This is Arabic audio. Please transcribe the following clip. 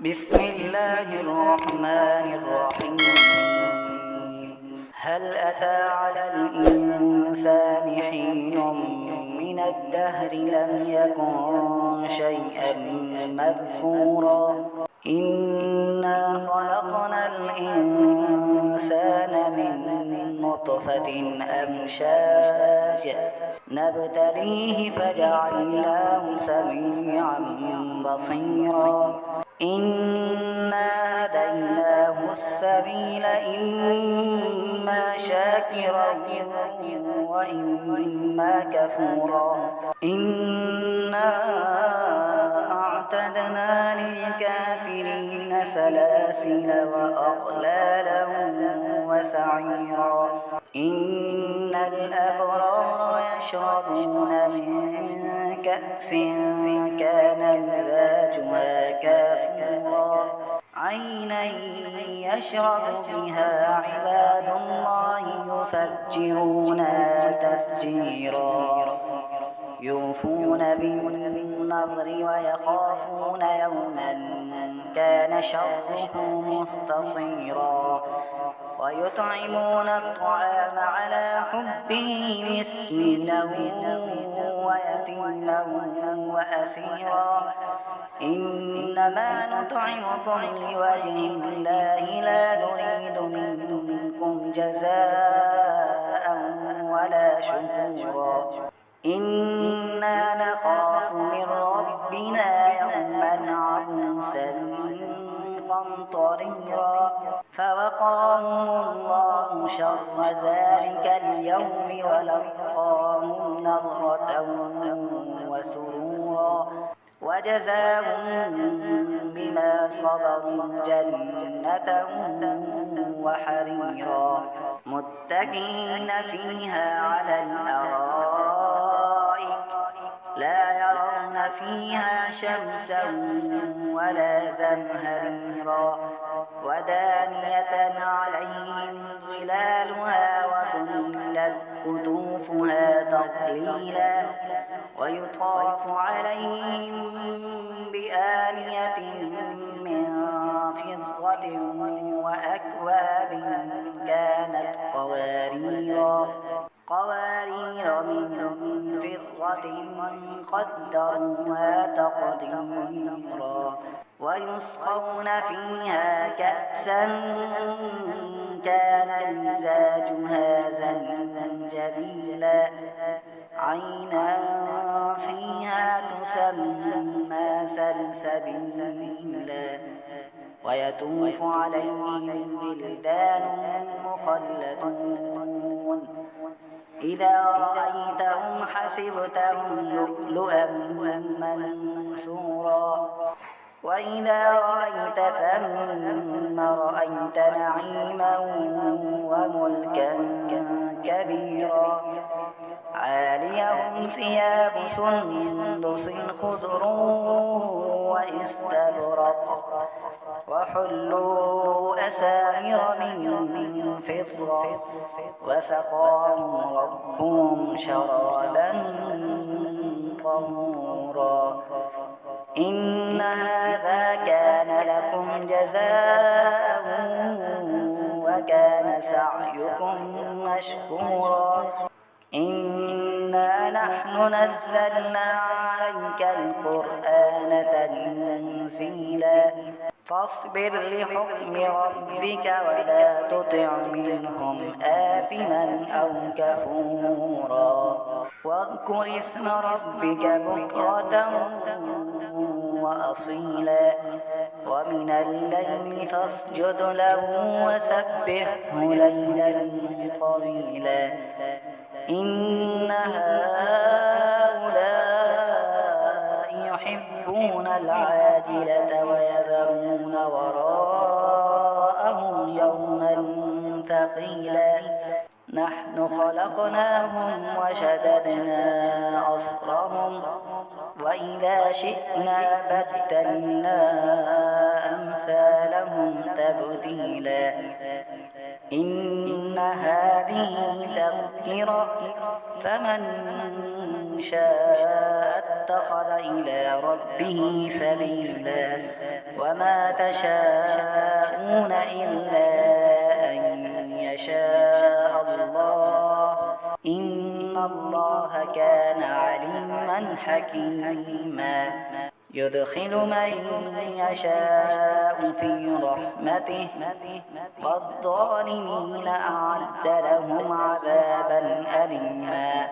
بسم الله الرحمن الرحيم. هل أتى على الإنسان حين من الدهر لم يكن شيئا مذكورا إنا خلقنا الإنسان من نطفة أمشاج نبتليه فجعلناه سميعا بصيرا إنا هديناه السبيل إما شاكرا وإما كفورا إنا أعتدنا للكافرين سلاسل وأغلالا وسعيرا إن الأبرار يشربون من كأس كان مزاجها كافورا عينا يشرب بها عباد الله يفجرونها تفجيرا يوفون بالنذر ويخافون يوما كان شره مستطيرا ويطعمون الطعام على حبه مسكينا ويتيما وأسيرا إنما نطعمكم لوجه الله لا نريد منكم جزاء ولا شكورا إنا نخاف من ربنا يوما عبوسا قمطريرا فوقاهم الله شر ذلك اليوم ولقاهم نضرة وسرورا وجزاهم بما صبروا جنة وحريرا متكئين فيها على الأرائك لا يرون فيها شمسا ولا زمهريرا ودانية عليهم ظلالها وذللت قطوفها تضليلا ويطاف عليهم بآنية من فضة وأكواب كانت قوارير من فضة قدروها تقديرا ويسقون فيها كأسا كان مزاجها زنجبيلا عينا فيها تسمى سلسبيلا ويطوف عليهم ولدان مخلدون إذا رأيتهم حسبتهم لؤلؤا منثورا وإذا رأيت ثم رأيت نعيما وملكا كبيرا عاليهم ثياب سندس خضر واستبرق وحلوا أساور من فضة وسقاهم ربهم شرابا طهورا إن هذا كان لكم جزاء وكان سعيكم مشكورا إنا نحن نزلنا عليك القرآن تنزيلا فاصبر لحكم ربك ولا تطع منهم آثما أو كفورا واذكر اسم ربك بكرة وأصيلا ومن الليل فاسجد له وسبحه ليلا طويلا إن هؤلاء يحبون العاجلة ويذرون وراءهم يوما ثقيلا نحن خلقناهم وشددنا أصرهم وإذا شئنا بدلنا أمثالهم تبديلا إن هذه تذكرة فمن شاء اتخذ إلى ربه سبيلا وما تشاءون إلا أن يشاء الله إن الله كان عليما حكيما يدخل من يشاء في رحمته والظالمين أعد لهم عذابا أليما.